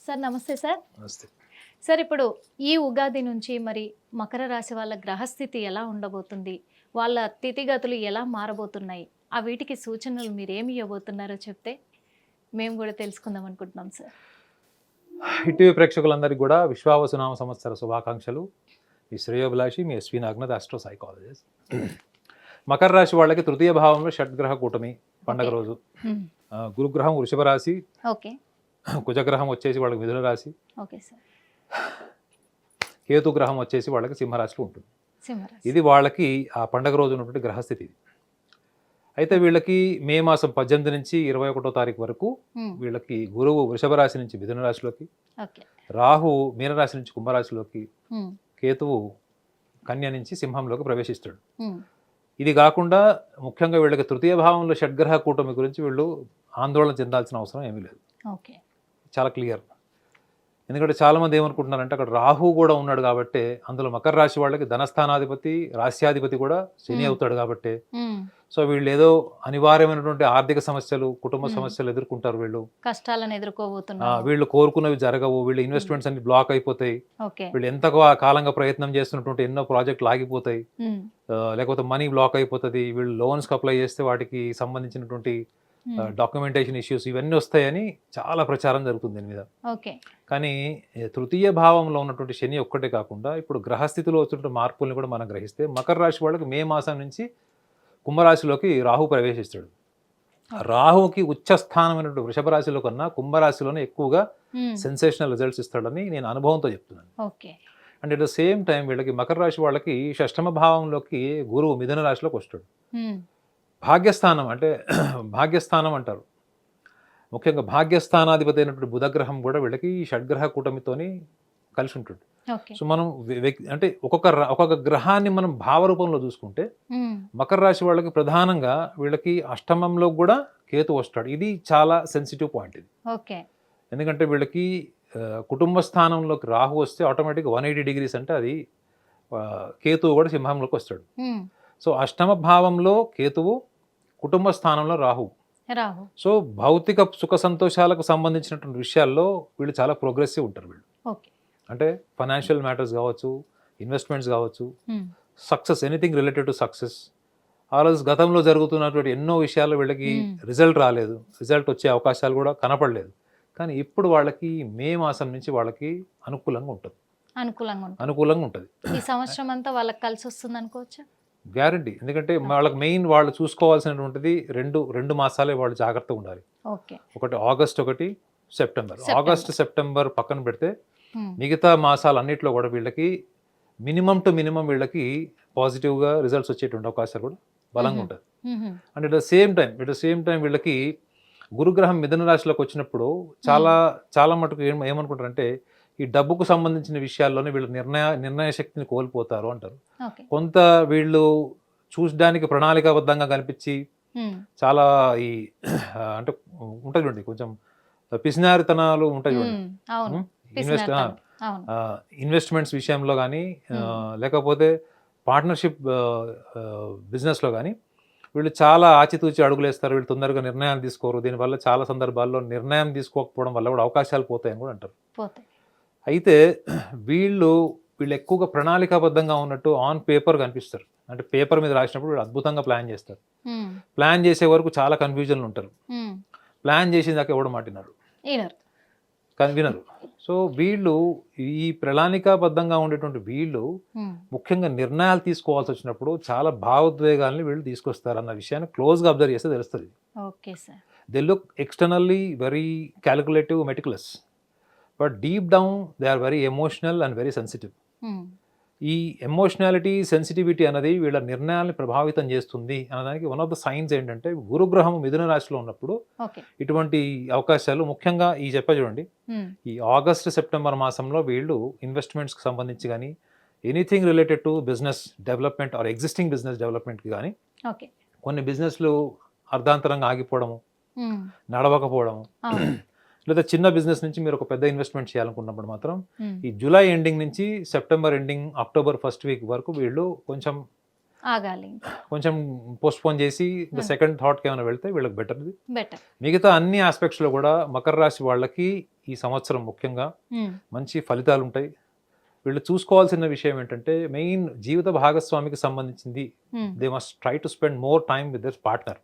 Sir నమస్తే sir. నమస్తే. Sir ఇప్పుడు ఈ ఉగాది నుంచి మరి మకర రాశి వాళ్ళ గ్రహస్థితి ఎలా ఉండబోతుంది? వాళ్ళ స్థితిగతులు ఎలా మారబోతున్నాయి? ఆ వీటికి సూచనలు మీరేమి ఇవ్వబోతున్నారో చెప్తే మేము కూడా తెలుసుకుందాం అనుకుంటున్నాం సార్. హిట్టీవీ ప్రేక్షకులందరికీ కూడా విశ్వావసునామ సంవత్సర శుభాకాంక్షలు. మీ శ్రేయోభిలాషి మీ SV Naganath astro psychologist. Makar రాశి వాళ్ళకి తృతీయ భావంలో షడ్గ్రహ కూటమి పండగ రోజు. గురుగ్రహం వృషభ రాశి, ఓకే కుజగ్రహం వచ్చేసి వాళ్ళకి మిథున రాశి, ఓకే సార్. కేతు గ్రహం వచ్చేసి వాళ్ళకి సింహరాశిలో ఉంటుంది. సింహరాశి. ఇది వాళ్ళకి ఆ పండగ రోజు ఉన్నటువంటి గ్రహస్థితి ఇది. అయితే వీళ్ళకి మే మాసం 18 నుంచి 21 తారీఖు వరకు వీళ్ళకి గురువు వృషభ రాశి నుంచి మిథున రాశిలోకి, ఓకే రాహు మీనరాశి నుంచి కుంభరాశిలోకి, కేతువు కన్య నుంచి సింహంలోకి ప్రవేశిస్తాడు. ఇది కాకుండా ముఖ్యంగా వీళ్ళకి తృతీయ భావంలో షడ్గ్రహ కూటమి గురించి వీళ్ళు ఆందోళన చెందాల్సిన అవసరం ఏమీ లేదు. ఓకే చాలా క్లియర్. ఎందుకంటే చాలామంది ఏమనుకుంటున్నారంటే అక్కడ రాహు కూడా ఉన్నాడు కాబట్టి, అందులో మకర రాశి వాళ్ళకి ధనస్థానాధిపతి రాశ్యాధిపతి కూడా శని అవుతాడు కాబట్టి, సో వీళ్ళు ఏదో అనివార్యమైనటువంటి ఆర్థిక సమస్యలు, కుటుంబ సమస్యలు ఎదుర్కొంటారు. వీళ్ళు కష్టాలను ఎదుర్కోబోతున్నారు. వీళ్ళు కోరుకున్నవి జరగవు, వీళ్ళు ఇన్వెస్ట్మెంట్స్ అన్ని బ్లాక్ అయిపోతాయి, వీళ్ళు ఎంత కాలంగా ప్రయత్నం చేస్తున్నటువంటి ఎన్నో ప్రాజెక్టులు ఆగిపోతాయి, లేకపోతే మనీ బ్లాక్ అయిపోతుంది, వీళ్ళు లోన్స్కి అప్లై చేస్తే వాటికి సంబంధించినటువంటి డాక్యుమెంటేషన్ ఇష్యూస్ ఇవన్నీ వస్తాయని చాలా ప్రచారం జరుగుతుంది దీని మీద. కానీ తృతీయ భావంలో ఉన్నటువంటి శని ఒక్కటే కాకుండా ఇప్పుడు గ్రహస్థితిలో వచ్చినటువంటి మార్పుల్ని కూడా మనం గ్రహిస్తే మకర రాశి వాళ్ళకి మే మాసం నుంచి కుంభరాశిలోకి రాహు ప్రవేశిస్తాడు. రాహుకి ఉచ్చస్థానమైనటువంటి వృషభ రాశిలో కన్నా కుంభరాశిలోనే ఎక్కువగా సెన్సేషనల్ రిజల్ట్స్ ఇస్తాడని నేను అనుభవంతో చెప్తున్నాను. And at the same time వీళ్ళకి మకర రాశి వాళ్ళకి షష్టమ భావంలోకి గురువు మిథున రాశిలోకి వస్తాడు. భాగ్యస్థానం అంటే భాగ్యస్థానం అంటారు. ముఖ్యంగా భాగ్యస్థానాధిపతి అయినటువంటి బుధగ్రహం కూడా వీళ్ళకి షడ్గ్రహ కూటమితోని కలిసి ఉంటుంది. సో మనం అంటే ఒక్కొక్క గ్రహాన్ని మనం భావరూపంలో చూసుకుంటే మకర రాశి వాళ్ళకి ప్రధానంగా వీళ్ళకి అష్టమంలో కూడా కేతు వస్తాడు. ఇది చాలా సెన్సిటివ్ పాయింట్ ఇది. ఎందుకంటే వీళ్ళకి కుటుంబ స్థానంలోకి రాహు వస్తే ఆటోమేటిక్గా 180 degrees అంటే అది కేతువు కూడా సింహంలోకి వస్తాడు. సో అష్టమ భావంలో కేతువు, కుటుంబ స్థానంలో రాహు. సో భౌతిక సుఖ సంతోషాలకు సంబంధించినటువంటి విషయాల్లో వీళ్ళు చాలా ప్రోగ్రెసివ్ ఉంటారు. వీళ్ళు అంటే ఫైనాన్షియల్ మ్యాటర్స్ కావచ్చు, ఇన్వెస్ట్మెంట్స్ కావచ్చు, success, anything related to success. Already గతంలో జరుగుతున్నటువంటి ఎన్నో విషయాల్లో వీళ్ళకి రిజల్ట్ రాలేదు, రిజల్ట్ వచ్చే అవకాశాలు కూడా కనపడలేదు. కానీ ఇప్పుడు వాళ్ళకి మే మాసం నుంచి వాళ్ళకి అనుకూలంగా ఉంటుంది. అనుకూలంగా ఉంటుంది. ఈ సంవత్సరం అంతా వాళ్ళకి కలిసి వస్తుంది అనుకోవచ్చు. గ్యారంటీ. ఎందుకంటే వాళ్ళకి మెయిన్ వాళ్ళు చూసుకోవాల్సినటువంటిది రెండు మాసాలే వాళ్ళు జాగ్రత్తగా ఉండాలి. ఒకటి ఆగస్ట్, ఒకటి సెప్టెంబర్. ఆగస్ట్ సెప్టెంబర్ పక్కన పెడితే మిగతా మాసాలన్నింటిలో కూడా వీళ్ళకి మినిమం టు మినిమం వీళ్ళకి పాజిటివ్గా రిజల్ట్స్ వచ్చేటువంటి అవకాశాలు కూడా బలంగా ఉంటుంది. And at the same time వీళ్ళకి గురుగ్రహం మిథున రాశిలోకి వచ్చినప్పుడు చాలా మటుకు ఏమనుకుంటారంటే ఈ డబ్బుకు సంబంధించిన విషయాల్లోనే వీళ్ళు నిర్ణయ శక్తిని కోల్పోతారు అంటారు. కొంత వీళ్ళు చూడడానికి ప్రణాళికాబద్ధంగా కనిపించి చాలా ఈ అంటే ఉంటుంది చూడండి, కొంచెం పిసినారితనాలు ఉంటాయి చూడండి. ఇన్వెస్ట్మెంట్స్ విషయంలో కానీ లేకపోతే పార్ట్నర్షిప్ బిజినెస్లో కానీ వీళ్ళు చాలా ఆచితూచి అడుగులేస్తారు. వీళ్ళు తొందరగా నిర్ణయాలు తీసుకోరు. దీనివల్ల చాలా సందర్భాల్లో నిర్ణయం తీసుకోకపోవడం వల్ల కూడా అవకాశాలు పోతాయని కూడా అంటారు. అయితే వీళ్ళు ఎక్కువగా ప్రణాళికాబద్ధంగా ఉన్నట్టు ఆన్ పేపర్ కనిపిస్తారు. అంటే పేపర్ మీద రాసినప్పుడు వీళ్ళు అద్భుతంగా ప్లాన్ చేస్తారు. ప్లాన్ చేసే వరకు చాలా కన్ఫ్యూజన్లు ఉంటారు. ప్లాన్ చేసిన దాకా ఎవడు మాటినారు, వినరు. సో వీళ్ళు ఈ ప్రణాళికాబద్ధంగా ఉండేటువంటి వీళ్ళు ముఖ్యంగా నిర్ణయాలు తీసుకోవాల్సి వచ్చినప్పుడు చాలా భావోద్వేగాల్ని వీళ్ళు తీసుకొస్తారు అన్న విషయాన్ని క్లోజ్గా అబ్జర్వ్ చేస్తే తెలుస్తుంది. They look externally very calculative, meticulous, but deep down they are very emotional and very sensitive. ఈ ఎమోషనాలిటీ, సెన్సిటివిటీ అనేది వీళ్ళ నిర్ణయాన్ని ప్రభావితం చేస్తుంది అన్నదానికి వన్ ఆఫ్ ద సైన్స్ ఏంటంటే గురుగ్రహం మిథున రాశిలో ఉన్నప్పుడు ఇటువంటి అవకాశాలు ముఖ్యంగా ఈ చెప్పే చూడండి. ఈ ఆగస్ట్ సెప్టెంబర్ మాసంలో వీళ్ళు ఇన్వెస్ట్మెంట్స్కి సంబంధించి కానీ anything related to business development or existing business డెవలప్మెంట్కి కానీ కొన్ని బిజినెస్లు అర్ధాంతరంగా ఆగిపోవడము, నడవకపోవడము, లేదా చిన్న బిజినెస్ నుంచి మీరు ఒక పెద్ద ఇన్వెస్ట్మెంట్ చేయాలనుకున్నప్పుడు మాత్రం ఈ జూలై ఎండింగ్ నుంచి September ending, October first week వరకు వీళ్ళు కొంచెం పోస్ట్పోన్ చేసి సెకండ్ థాట్కి ఏమైనా వెళ్తే వీళ్ళకి బెటర్. మిగతా అన్ని ఆస్పెక్ట్స్లో కూడా మకర రాశి వాళ్ళకి ఈ సంవత్సరం ముఖ్యంగా మంచి ఫలితాలు ఉంటాయి. వీళ్ళు చూసుకోవాల్సిన విషయం ఏంటంటే మెయిన్ జీవిత భాగస్వామికి సంబంధించింది. They must try to spend more time with their partner.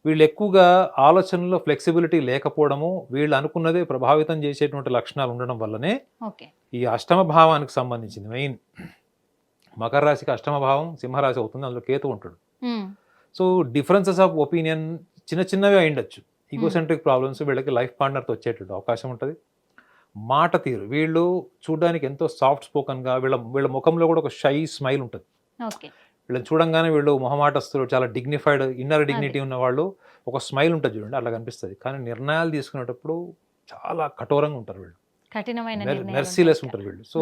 వీళ్ళు ఎక్కువగా ఆలోచనలో ఫ్లెక్సిబిలిటీ లేకపోవడము, వీళ్ళు అనుకున్నదే ప్రభావితం చేసేటువంటి లక్షణాలు ఉండడం వల్లనే ఈ అష్టమ భావానికి సంబంధించింది మెయిన్. మకర రాశికి అష్టమ భావం సింహరాశి అవుతుంది, అందులో కేతు ఉంటాడు. సో డిఫరెన్సెస్ ఆఫ్ ఒపీనియన్ చిన్న చిన్నవి అయిండొచ్చు. ఈగోసెంట్రిక్ ప్రాబ్లమ్స్ వీళ్ళకి లైఫ్ పార్ట్నర్తో వచ్చేటువంటి అవకాశం ఉంటుంది. మాట తీరు, వీళ్ళు చూడడానికి ఎంతో సాఫ్ట్ స్పోకన్గా, వీళ్ళ ముఖంలో కూడా ఒక షై స్మైల్ ఉంటుంది. వీళ్ళని చూడంగానే వీళ్ళు మొహమాటస్తులు, చాలా డిగ్నిఫైడ్, ఇన్నర్ డిగ్నిటీ ఉన్న వాళ్ళు, ఒక స్మైల్ ఉంటుంది చూడండి, అట్లా కనిపిస్తుంది. కానీ నిర్ణయాలు తీసుకునేటప్పుడు చాలా కఠోరంగా ఉంటారు వీళ్ళు, మెర్సీలెస్ ఉంటారు వీళ్ళు. సో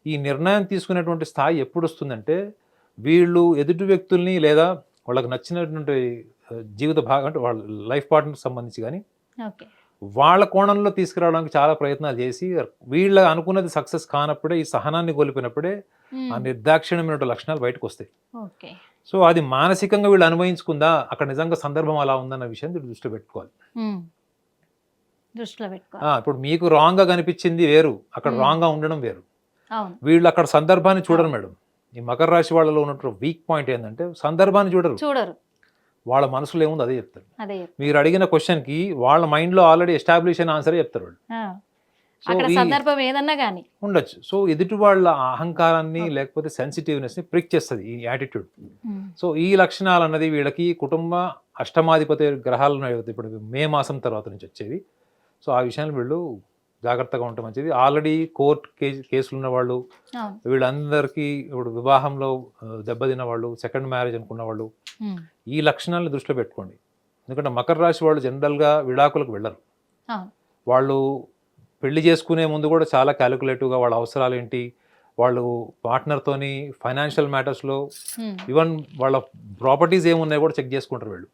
ఈ నిర్ణయం తీసుకునేటువంటి స్థాయి ఎప్పుడు వస్తుందంటే వీళ్ళు ఎదుటి వ్యక్తుల్ని లేదా వాళ్ళకి నచ్చినటువంటి జీవిత భాగం అంటే వాళ్ళ లైఫ్ పార్ట్నర్కి సంబంధించి కానీ వాళ్ళ కోణంలో తీసుకురావడానికి చాలా ప్రయత్నాలు చేసి వీళ్ళ అనుకున్నది సక్సెస్ కానప్పుడే, ఈ సహనాన్ని కోల్పోయినప్పుడే ఆ నిర్దాక్షిణ్యమైన లక్షణాలు బయటకు వస్తాయి. సో అది మానసికంగా వీళ్ళు అనుభవించుకుందా, అక్కడ నిజంగా సందర్భం అలా ఉందన్న విషయాన్ని దృష్టిలో పెట్టుకోవాలి. ఇప్పుడు మీకు రాంగ్ గా కనిపించింది వేరు, అక్కడ రాంగ్ గా ఉండడం వేరు. వీళ్ళు అక్కడ సందర్భాన్ని చూడరు మేడం. ఈ మకర రాశి వాళ్ళలో ఉన్నటువంటి వీక్ పాయింట్ ఏంటంటే సందర్భాన్ని చూడరు. వాళ్ళ మనసులో ఏముంది అదే చెప్తారు. మీరు అడిగిన క్వశ్చన్ కి వాళ్ళ మైండ్ లో ఆల్రెడీ ఎస్టాబ్లిష్ అయిన ఆన్సరే చెప్తారు వాళ్ళు. ఉండొచ్చు. సో ఎదుటి వాళ్ళ అహంకారాన్ని లేకపోతే సెన్సిటివ్నెస్ ని ప్రిక్ చేస్తుంది ఈ యాటిట్యూడ్. సో ఈ లక్షణాలు అన్నది వీళ్ళకి కుటుంబ అష్టమాధిపతి గ్రహాలు ఇప్పుడు మే మాసం తర్వాత నుంచి వచ్చేవి. సో ఆ విషయాన్ని వీళ్ళు జాగ్రత్తగా ఉంటే మంచిది. ఆల్రెడీ కోర్టు కేసులు ఉన్న వాళ్ళు, వీళ్ళందరికీ ఇప్పుడు వివాహంలో దెబ్బతిన్న వాళ్ళు, సెకండ్ మ్యారేజ్ అనుకున్న వాళ్ళు, ఈ లక్షణాలను దృష్టిలో పెట్టుకోండి. ఎందుకంటే మకర రాశి వాళ్ళు జనరల్గా విడాకులకు వెళ్ళరు. వాళ్ళు పెళ్లి చేసుకునే ముందు కూడా చాలా క్యాలిక్యులేటివ్గా వాళ్ళ అవసరాలు ఏంటి, వాళ్ళు పార్ట్నర్తోని ఫైనాన్షియల్ మ్యాటర్స్లో ఈవెన్ వాళ్ళ ప్రాపర్టీస్ ఏమున్నాయో కూడా చెక్ చేసుకుంటారు వీళ్ళు.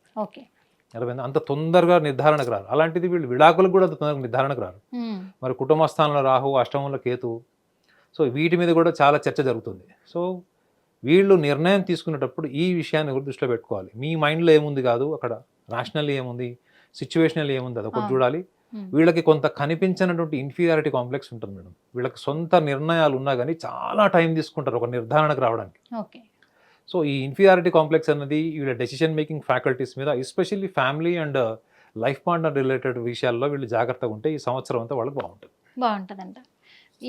అంత తొందరగా నిర్ధారణకు రారు. అలాంటిది వీళ్ళు విడాకులకు కూడా అంత తొందరగా నిర్ధారణకు రారు. మరి కుటుంబ స్థానంలో రాహు, అష్టమంలో కేతు, సో వీటి మీద కూడా చాలా చర్చ జరుగుతుంది. సో వీళ్ళు నిర్ణయం తీసుకునేటప్పుడు ఈ విషయాన్ని కూడా దృష్టిలో పెట్టుకోవాలి. మీ మైండ్లో ఏముంది కాదు, అక్కడ రాషనల్లీ ఏముంది, సిచ్యువేషనల్ ఏముంది, అది ఒకటి చూడాలి. వీళ్ళకి కొంత కనిపించినటువంటి ఇన్ఫీరియారిటీ కాంప్లెక్స్ ఉంటుంది మేడం. వీళ్ళకి సొంత నిర్ణయాలు ఉన్నా కానీ చాలా టైం తీసుకుంటారు ఒక నిర్ధారణకు రావడానికి. సో ఈ ఇన్ఫీరియారిటీ కాంప్లెక్స్ అన్నది వీళ్ళ డెసిషన్ మేకింగ్ ఫ్యాకల్టీస్ మీద, especially family and life partner related విషయాల్లో వీళ్ళు జాగ్రత్తగా ఉంటే ఈ సంవత్సరం అంతా వాళ్ళకి బాగుంటుందంట.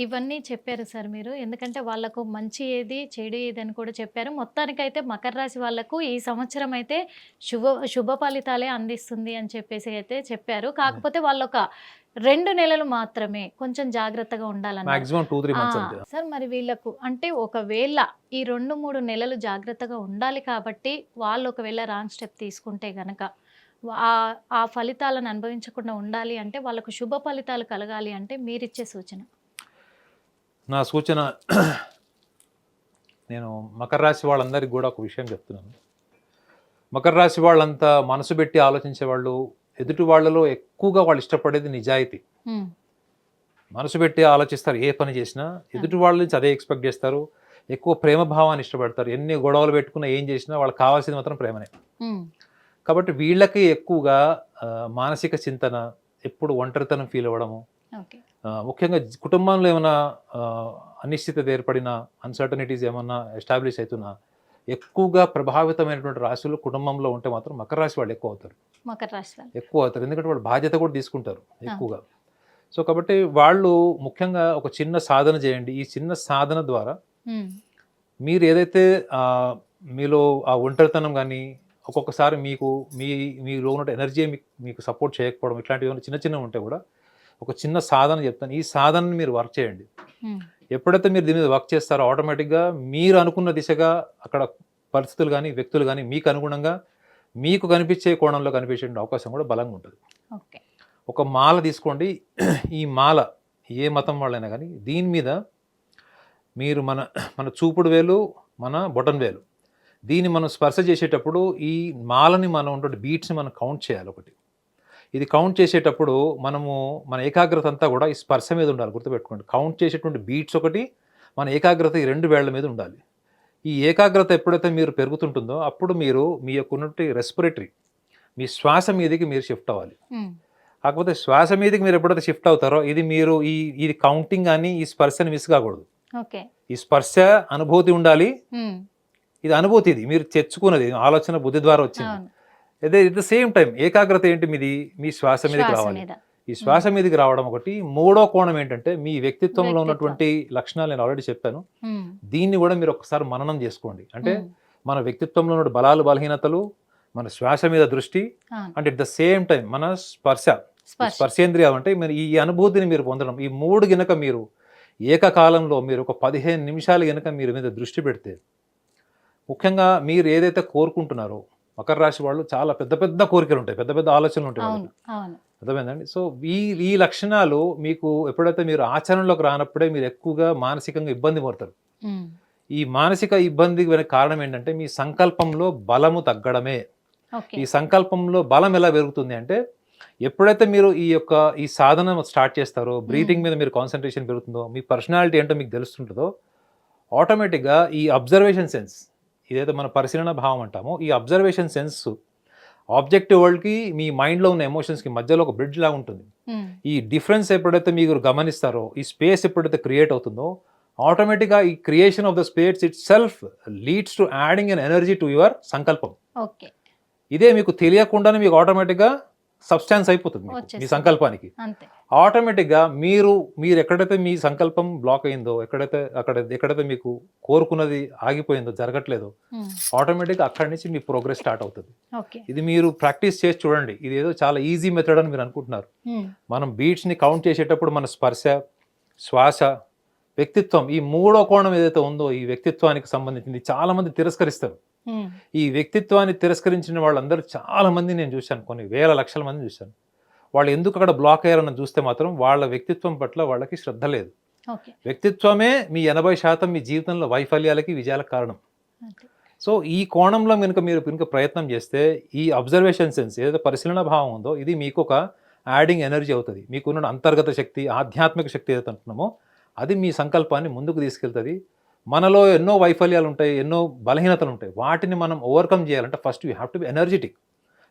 ఇవన్నీ చెప్పారు సార్ మీరు, ఎందుకంటే వాళ్ళకు మంచి ఏది చెడు ఏది అని కూడా చెప్పారు. మొత్తానికైతే మకర రాశి వాళ్ళకు ఈ సంవత్సరం అయితే శుభ ఫలితాలే అందిస్తుంది అని చెప్పేసి అయితే చెప్పారు. కాకపోతే వాళ్ళు ఒక 2 నెలలు మాత్రమే కొంచెం జాగ్రత్తగా ఉండాలన్నారు సార్. మరి వీళ్ళకు అంటే ఒకవేళ ఈ 2-3 నెలలు జాగ్రత్తగా ఉండాలి కాబట్టి వాళ్ళు ఒకవేళ రాంగ్ స్టెప్ తీసుకుంటే గనక ఆ ఫలితాలను అనుభవించకుండా ఉండాలి అంటే, వాళ్ళకు శుభ ఫలితాలు కలగాలి అంటే మీరిచ్చే సూచన? నా సూచన, నేను మకర రాశి వాళ్ళందరికీ కూడా ఒక విషయం చెప్తున్నాను. మకర రాశి వాళ్ళంతా మనసు పెట్టి ఆలోచించే వాళ్ళు, ఎదుటి వాళ్ళలో ఎక్కువగా వాళ్ళు ఇష్టపడేది నిజాయితీ. మనసు పెట్టి ఆలోచిస్తారు, ఏ పని చేసినా ఎదుటి వాళ్ళ నుంచి అదే ఎక్స్పెక్ట్ చేస్తారు. ఎక్కువ ప్రేమ భావాన్ని ఇష్టపడతారు. ఎన్ని గొడవలు పెట్టుకున్నా ఏం చేసినా వాళ్ళకి కావాల్సింది మాత్రం ప్రేమనే. కాబట్టి వీళ్ళకి ఎక్కువగా మానసిక చింతన, ఎప్పుడు ఒంటరితనం ఫీల్ అవ్వడము, ముఖ్యంగా కుటుంబంలో ఏమైనా అనిశ్చితత ఏర్పడిన, అన్సర్టనిటీస్ ఏమన్నా ఎస్టాబ్లిష్ అవుతున్నా, ఎక్కువగా ప్రభావితమైనటువంటి రాశులు కుటుంబంలో ఉంటే మాత్రం మకర రాశి వాళ్ళు ఎక్కువ అవుతారు. ఎందుకంటే వాళ్ళు బాధ్యత కూడా తీసుకుంటారు ఎక్కువగా. సో కాబట్టి వాళ్ళు ముఖ్యంగా ఒక చిన్న సాధన చేయండి. ఈ చిన్న సాధన ద్వారా మీరు ఏదైతే మీలో ఆ ఒంటరితనం కానీ, ఒక్కొక్కసారి మీలో ఉన్న ఎనర్జీ మీకు సపోర్ట్ చేయకపోవడం, ఇట్లాంటివి చిన్న చిన్నవి ఉంటే కూడా ఒక చిన్న సాధన చెప్తాను. ఈ సాధనని మీరు వర్క్ చేయండి. ఎప్పుడైతే మీరు దీని మీద వర్క్ చేస్తారో ఆటోమేటిక్గా మీరు అనుకున్న దిశగా అక్కడ పరిస్థితులు కానీ, వ్యక్తులు కానీ మీకు అనుగుణంగా మీకు కనిపించే కోణంలో కనిపించే అవకాశం కూడా బలంగా ఉంటుంది. ఒక మాల తీసుకోండి. ఈ మాల ఏ మతం వాళ్ళైనా కానీ దీని మీద మీరు మన చూపుడు వేలు, మన బొటన్ వేలు, దీన్ని మనం స్పర్శ చేసేటప్పుడు ఈ మాలని మనం ఉండే బీట్స్ని మనం కౌంట్ చేయాలి. ఒకటి ఇది కౌంట్ చేసేటప్పుడు మన ఏకాగ్రత అంతా కూడా ఈ స్పర్శ మీద ఉండాలి. గుర్తుపెట్టుకోండి, కౌంట్ చేసేటువంటి బీట్స్ ఒకటి, మన ఏకాగ్రత ఈ 2 వేళ్ల మీద ఉండాలి. ఈ ఏకాగ్రత ఎప్పుడైతే మీరు పెరుగుతుంటుందో అప్పుడు మీరు మీ యొక్క ఉన్నటువంటి రెస్పిరేటరీ, మీ శ్వాస మీదకి మీరు షిఫ్ట్ అవ్వాలి. కాకపోతే శ్వాస మీదకి మీరు ఎప్పుడైతే షిఫ్ట్ అవుతారో మీరు ఇది కౌంటింగ్ అని ఈ స్పర్శని మిస్ కాకూడదు. ఓకే. ఈ స్పర్శ అనుభూతి ఉండాలి. ఇది అనుభూతి, ఇది మీరు తెచ్చుకున్నది ఆలోచన బుద్ధి ద్వారా వచ్చింది. అదే ఎట్ ద సేమ్ టైం ఏకాగ్రత ఏంటి మీది మీ శ్వాస మీదకి రావాలి. ఈ శ్వాస మీదకి రావడం ఒకటి. మూడో కోణం ఏంటంటే మీ వ్యక్తిత్వంలో ఉన్నటువంటి లక్షణాలు నేను ఆల్రెడీ చెప్పాను. దీన్ని కూడా మీరు ఒకసారి మననం చేసుకోండి. అంటే మన వ్యక్తిత్వంలో ఉన్న బలాలు బలహీనతలు, మన శ్వాస మీద దృష్టి, అంటే ఎట్ ద సేమ్ టైం మన స్పర్శేంద్రియాలు అంటే మీరు ఈ అనుభూతిని మీరు పొందడం. ఈ మూడు గనక మీరు ఏకకాలంలో మీరు ఒక 15 నిమిషాలు గనక మీరు మీద దృష్టి పెడితే, ముఖ్యంగా మీరు ఏదైతే కోరుకుంటున్నారో, మకర రాశి వాళ్ళు చాలా పెద్ద పెద్ద కోరికలు ఉంటాయి, పెద్ద పెద్ద ఆలోచనలు ఉంటాయి, అర్థమైందండి. సో ఈ లక్షణాలు మీకు ఎప్పుడైతే మీరు ఆచరణలోకి రానప్పుడే మీరు ఎక్కువగా మానసికంగా ఇబ్బంది పడతారు. ఈ మానసిక ఇబ్బందికి వెనక కారణం ఏంటంటే మీ సంకల్పంలో బలము తగ్గడమే. ఈ సంకల్పంలో బలం ఎలా పెరుగుతుంది అంటే ఎప్పుడైతే మీరు ఈ సాధన స్టార్ట్ చేస్తారో, బ్రీతింగ్ మీద మీరు కాన్సన్ట్రేషన్ పెరుగుతుందో, మీ పర్సనాలిటీ ఏంటో మీకు తెలుస్తుంటుందో, ఆటోమేటిక్గా ఈ అబ్జర్వేషన్ సెన్స్, ఇదైతే మన పరిశీలన భావం అంటామో, ఈ అబ్జర్వేషన్ సెన్స్ ఆబ్జెక్టివ్ వరల్డ్కి మీ మైండ్లో ఉన్న ఎమోషన్స్కి మధ్యలో ఒక బ్రిడ్జ్ లాగా ఉంటుంది. ఈ డిఫరెన్స్ ఎప్పుడైతే మీరు గమనిస్తారో, ఈ స్పేస్ ఎప్పుడైతే క్రియేట్ అవుతుందో, ఆటోమేటిక్గా ఈ creation of the space it self leads to adding N energy to your సంకల్పం. ఇదే మీకు తెలియకుండానే మీకు ఆటోమేటిక్గా సబ్స్టాన్స్ అయిపోతుంది మీ సంకల్పానికి. ఆటోమేటిక్గా మీరు ఎక్కడైతే మీ సంకల్పం బ్లాక్ అయిందో, ఎక్కడైతే మీకు కోరుకున్నది ఆగిపోయిందో, జరగట్లేదో, ఆటోమేటిక్గా అక్కడి నుంచి మీ ప్రోగ్రెస్ స్టార్ట్ అవుతుంది. ఇది మీరు ప్రాక్టీస్ చేసి చూడండి. ఇది ఏదో చాలా ఈజీ మెథడ్ అని మీరు అనుకుంటున్నారు. మనం బీట్స్ని కౌంట్ చేసేటప్పుడు మన స్పర్శ, శ్వాస, వ్యక్తిత్వం, ఈ మూడో కోణం ఏదైతే ఉందో ఈ వ్యక్తిత్వానికి సంబంధించింది చాలా మంది తిరస్కరిస్తారు. ఈ వ్యక్తిత్వాన్ని తిరస్కరించిన వాళ్ళందరూ చాలా మంది నేను చూశాను, కొన్ని వేల లక్షల మంది చూశాను. వాళ్ళు ఎందుకు అక్కడ బ్లాక్ అయ్యారని చూస్తే మాత్రం వాళ్ళ వ్యక్తిత్వం పట్ల వాళ్ళకి శ్రద్ధ లేదు. వ్యక్తిత్వమే మీ 80% మీ జీవితంలో వైఫల్యాలకి, విజయాలకు కారణం. సో ఈ కోణంలో మీరు ప్రయత్నం చేస్తే ఈ అబ్జర్వేషన్ సెన్స్ ఏదైతే పరిశీలన భావం ఉందో ఇది మీకు ఒక యాడింగ్ ఎనర్జీ అవుతుంది. మీకున్న అంతర్గత శక్తి, ఆధ్యాత్మిక శక్తి ఏదైతే అంటున్నామో అది మీ సంకల్పాన్ని ముందుకు తీసుకెళ్తుంది. మనలో ఎన్నో వైఫల్యాలు ఉంటాయి, ఎన్నో బలహీనతలు ఉంటాయి. వాటిని మనం ఓవర్కమ్ చేయాలంటే first you have to be energetic.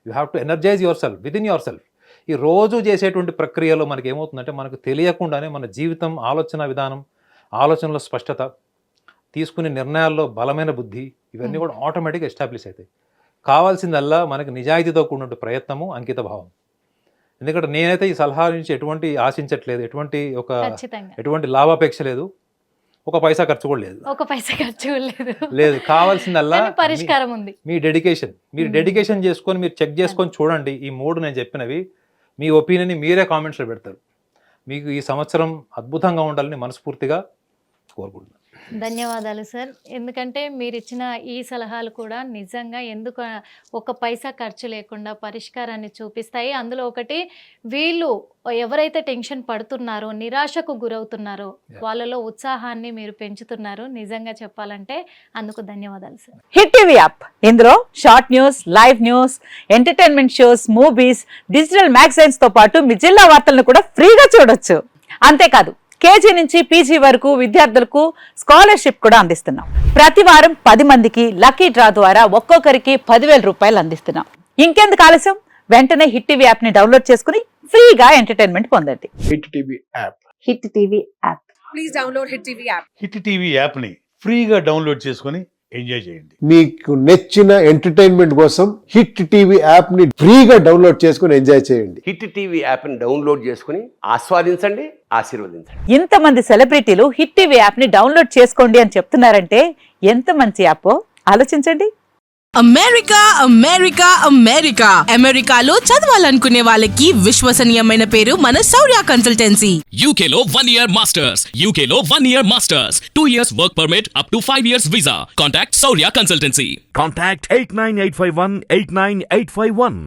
You have to energise yourself, within yourself. ఈ రోజు చేసేటువంటి ప్రక్రియలో మనకి ఏమవుతుందంటే మనకు తెలియకుండానే మన జీవితం, ఆలోచన విధానం, ఆలోచనలో స్పష్టత, తీసుకునే నిర్ణయాల్లో బలమైన బుద్ధి, ఇవన్నీ కూడా ఆటోమేటిక్గా ఎస్టాబ్లిష్ అవుతాయి. కావాల్సిందల్లా మనకి నిజాయితీతో కూడిన ప్రయత్నము, అంకిత భావం. ఎందుకంటే నేనైతే ఈ సలహా నుంచి ఎటువంటి ఆశించట్లేదు, ఎటువంటి లాభాపేక్ష లేదు, ఒక పైసా ఖర్చు కూడా లేదు. కావాల్సిందల్లా పరిష్కారం ఉంది. మీ డెడికేషన్. మీరు డెడికేషన్ చేసుకొని మీరు చెక్ చేసుకొని చూడండి. ఈ మూడు నేను చెప్పినవి మీ ఒపీనియన్ని మీరే కామెంట్స్లో పెడతారు. మీకు ఈ సంవత్సరం అద్భుతంగా ఉండాలని మనస్ఫూర్తిగా కోరుకుంటున్నాను. ధన్యవాదాలు సార్. ఎందుకంటే మీరు ఇచ్చిన ఈ సలహాలు కూడా నిజంగా ఎందుకు ఒక పైసా ఖర్చు లేకుండా పరిష్కారాన్ని చూపిస్తాయి. అందులో ఒకటి, వీళ్ళు ఎవరైతే టెన్షన్ పడుతున్నారో, నిరాశకు గురవుతున్నారో వాళ్ళలో ఉత్సాహాన్ని మీరు పెంచుతున్నారు. నిజంగా చెప్పాలంటే అందుకు ధన్యవాదాలు సార్. హిట్ టీవీ యాప్, ఇందులో short news, live news, entertainment shows, movies, digital magazines తో పాటు మీ జిల్లా వార్తలను కూడా ఫ్రీగా చూడొచ్చు. అంతేకాదు కేజీ నుంచి పీజీ వరకు విద్యార్థులకు స్కాలర్షిప్ కూడా అందిస్తున్నాం. ప్రతి వారం 10 మందికి లక్కీ డ్రా ద్వారా ఒక్కొక్కరికి 10,000 రూపాయలు అందిస్తున్నాం. ఇంకెందుకు ఆలస్యం, వెంటనే హిట్ టీవీ యాప్ ని డౌన్లోడ్ చేసుకుని ఫ్రీగా ఎంటర్టైన్మెంట్ పొందండి. Hit TV app. Hit TV app. Please download hit TV app. Hit TV app ని ఫ్రీగా డౌన్లోడ్ చేసుకుని ఎంజాయ్ చేయండి. మీకు నచ్చిన ఎంటర్టైన్మెంట్ కోసం హిట్ టీవీ యాప్ ని ఫ్రీగా డౌన్లోడ్ చేసుకుని ఎంజాయ్ చేయండి. హిట్ టీవీ యాప్ ని డౌన్లోడ్ చేసుకుని ఆస్వాదించండి, ఆశీర్వదించండి. ఇంతమంది సెలబ్రిటీలు హిట్ టీవీ యాప్ ని డౌన్లోడ్ చేసుకోండి అని చెప్తున్నారంటే ఎంత మంచి యాప్ ఆలోచించండి. అమెరికా అమెరికా అమెరికా అమెరికాలో చదవాలనుకునే వాళ్ళకి విశ్వసనీయమైన పేరు మన శౌర్య కన్సల్టెన్సీ. UK లో 1 year masters, UK లో 1 year masters, 2 years work permit up to 5 years visa. Contact Saurya Consultancy. Contact 89851 89851.